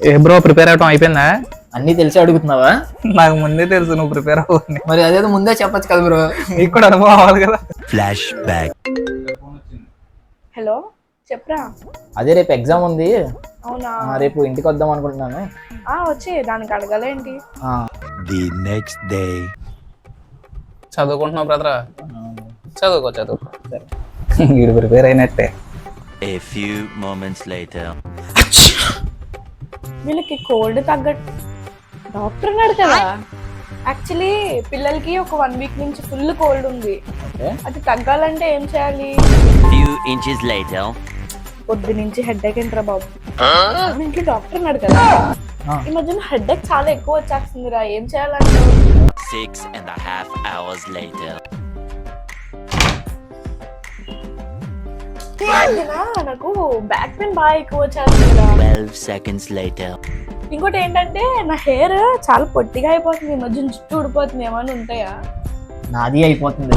ఏ bro prepare అవటం అయిపోయిందా? అన్నీ తెలిసి అడుగుతున్నావా? నాకు ముందే తెలుసు నువ్వు ప్రిపేర్ అవ్వని. మరి అదేదో ముందే చెప్పచ్చు కదా బ్రో. నీకు కూడా అనుభవం అవ్వాలి కదా. Flash back. హలో చెప్పరా. అదే రేపు ఎగ్జామ్ ఉంది. అవునా? రేపు ఇంటికి వద్దాం అనుకుంటున్నాను. వచ్చే దానికి అడగాలేంటి. The next day. చదువుకుంటున్నావు బ్రదరా? చదువుకో. వీడు ప్రిపేర్ అయినట్టే. A few moments later. వీళ్ళకి కోల్డ్ తగ్గట్టు డాక్టర్ అన్నాడు కదా. యాక్చువల్లీ పిల్లలకి ఒక 1 వీక్ నుంచి ఫుల్ కోల్డ్ ఉంది. అది తగ్గాలంటే ఏం చేయాలి? Few inches later. పొద్దు నుంచి హెడ్ఏక్ ఏంట్రా బాబు. ఇంట్లో డాక్టర్ అన్నాడు కదా. ఈ మధ్యన హెడ్ఏక్ చాలా ఎక్కువ వచ్చేస్తుందిరా, ఏం చేయాలంటే? 6.5 hours later. నాకు బ్యాక్ పెయిన్ బాగా ఎక్కువ వచ్చేస్తుందిరా. 12 seconds later. ఇంకోటి ఏంటంటే నా హెయిర్ చాలా పొట్టిగా అయిపోతుంది, ఈ మధ్యన జుట్టు ఊడిపోతుంది. ఏమైనా ఉంటాయా? నాది అయిపోతుంది.